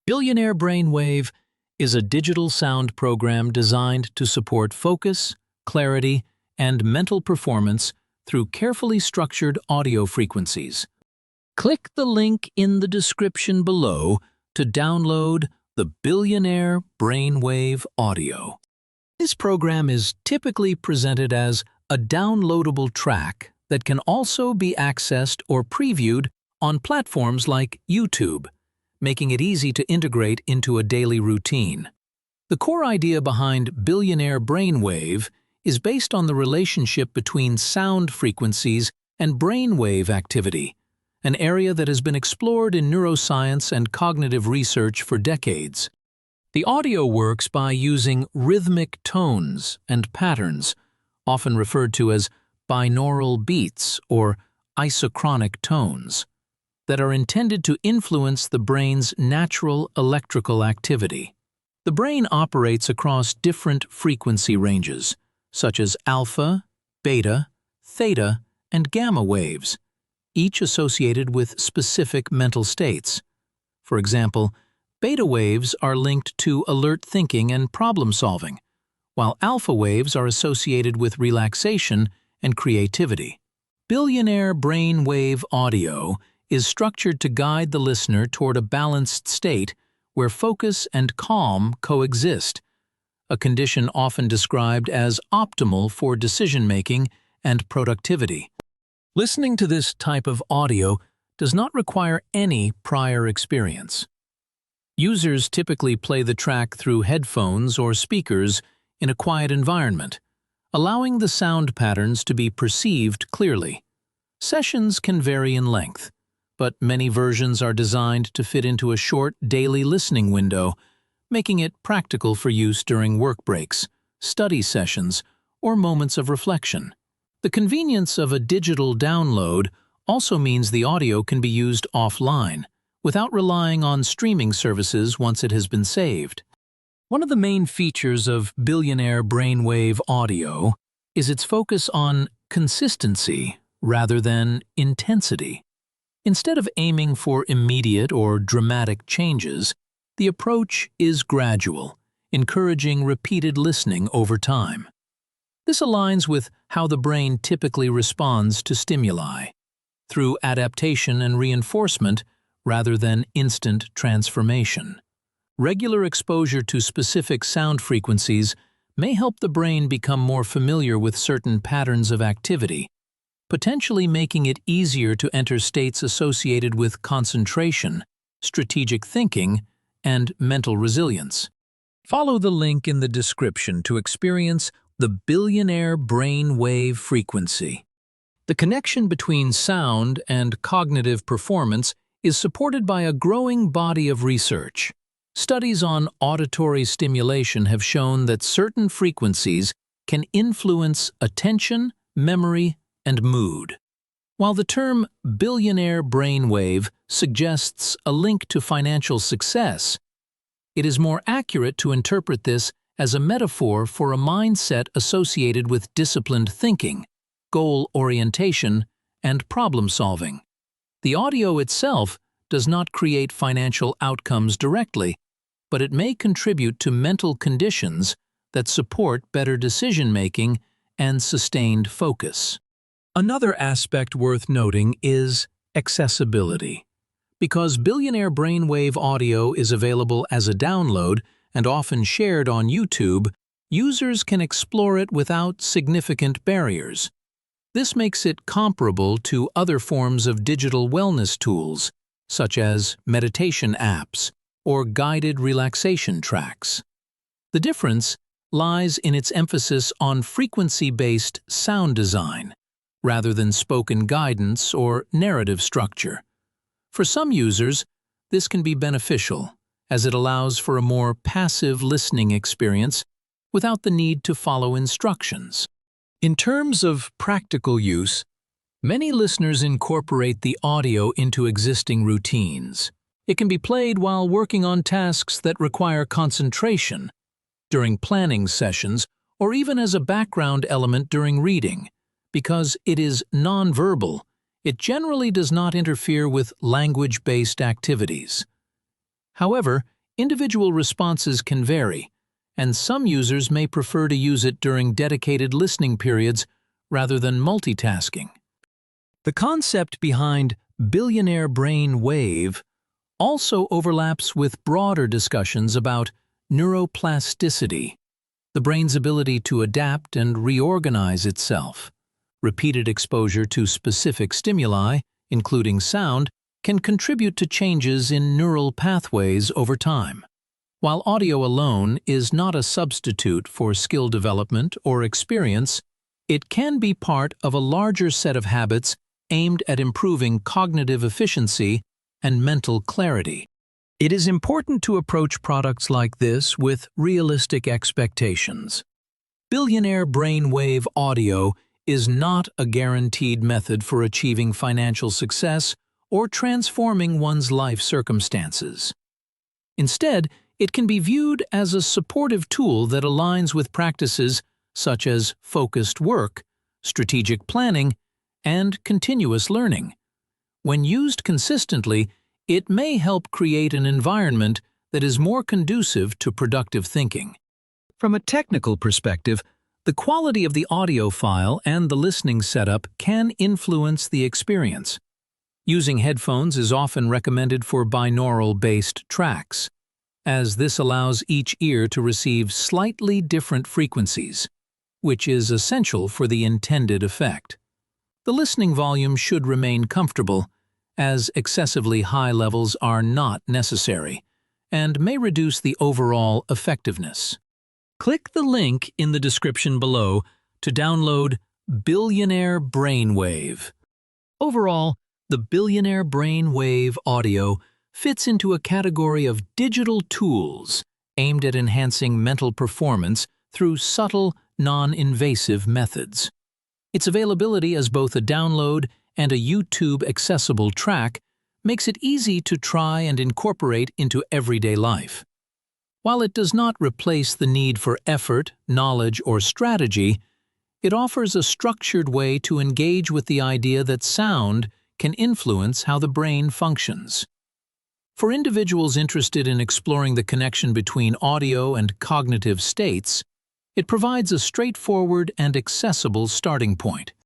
Billionaire Brain Wave is a digital sound program designed to support focus, clarity, and mental performance through carefully structured audio frequencies. Click the link in the description below to download the Billionaire Brain Wave audio. This program is typically presented as a downloadable track that can also be accessed or previewed on platforms like YouTube, making it easy to integrate into a daily routine. The core idea behind Billionaire Brain Wave is based on the relationship between sound frequencies and brainwave activity, an area that has been explored in neuroscience and cognitive research for decades. The audio works by using rhythmic tones and patterns, often referred to as binaural beats or isochronic tones, that are intended to influence the brain's natural electrical activity. The brain operates across different frequency ranges, such as alpha, beta, theta, and gamma waves, each associated with specific mental states. For example, beta waves are linked to alert thinking and problem-solving, while alpha waves are associated with relaxation and creativity. Billionaire Brain Wave audio is structured to guide the listener toward a balanced state where focus and calm coexist, a condition often described as optimal for decision-making and productivity. Listening to this type of audio does not require any prior experience. Users typically play the track through headphones or speakers in a quiet environment, allowing the sound patterns to be perceived clearly. Sessions can vary in length, but many versions are designed to fit into a short daily listening window, making it practical for use during work breaks, study sessions, or moments of reflection. The convenience of a digital download also means the audio can be used offline, without relying on streaming services once it has been saved. One of the main features of Billionaire Brain Wave audio is its focus on consistency rather than intensity. Instead of aiming for immediate or dramatic changes, the approach is gradual, encouraging repeated listening over time. This aligns with how the brain typically responds to stimuli, through adaptation and reinforcement rather than instant transformation. Regular exposure to specific sound frequencies may help the brain become more familiar with certain patterns of activity, potentially making it easier to enter states associated with concentration, strategic thinking, and mental resilience. Follow the link in the description to experience the Billionaire Brain Wave frequency. The connection between sound and cognitive performance is supported by a growing body of research. Studies on auditory stimulation have shown that certain frequencies can influence attention, memory, and mood. While the term billionaire brainwave suggests a link to financial success, it is more accurate to interpret this as a metaphor for a mindset associated with disciplined thinking, goal orientation, and problem-solving. The audio itself does not create financial outcomes directly, but it may contribute to mental conditions that support better decision-making and sustained focus. Another aspect worth noting is accessibility. Because Billionaire Brain Wave audio is available as a download and often shared on YouTube, users can explore it without significant barriers. This makes it comparable to other forms of digital wellness tools, such as meditation apps or guided relaxation tracks. The difference lies in its emphasis on frequency-based sound design, rather than spoken guidance or narrative structure. For some users, this can be beneficial, as it allows for a more passive listening experience without the need to follow instructions. In terms of practical use, many listeners incorporate the audio into existing routines. It can be played while working on tasks that require concentration, during planning sessions, or even as a background element during reading. Because it is nonverbal, it generally does not interfere with language-based activities. However, Individual responses can vary, and some users may prefer to use it during dedicated listening periods rather than multitasking. The concept behind Billionaire Brain Wave also overlaps with broader discussions about neuroplasticity, the brain's ability to adapt and reorganize itself. Repeated exposure to specific stimuli, including sound, can contribute to changes in neural pathways over time. While audio alone is not a substitute for skill development or experience, it can be part of a larger set of habits aimed at improving cognitive efficiency and mental clarity. It is important to approach products like this with realistic expectations. Billionaire Brain Wave audio is not a guaranteed method for achieving financial success or transforming one's life circumstances. Instead, it can be viewed as a supportive tool that aligns with practices such as focused work, strategic planning, and continuous learning. When used consistently, it may help create an environment that is more conducive to productive thinking. From a technical perspective, the quality of the audio file and the listening setup can influence the experience. Using headphones is often recommended for binaural-based tracks, as this allows each ear to receive slightly different frequencies, which is essential for the intended effect. The listening volume should remain comfortable, as excessively high levels are not necessary, and may reduce the overall effectiveness. Click the link in the description below to download Billionaire Brain Wave. Overall, the Billionaire Brain Wave audio fits into a category of digital tools aimed at enhancing mental performance through subtle, non-invasive methods. Its availability as both a download and a YouTube-accessible track makes it easy to try and incorporate into everyday life. While it does not replace the need for effort, knowledge, or strategy, it offers a structured way to engage with the idea that sound can influence how the brain functions. For individuals interested in exploring the connection between audio and cognitive states, it provides a straightforward and accessible starting point.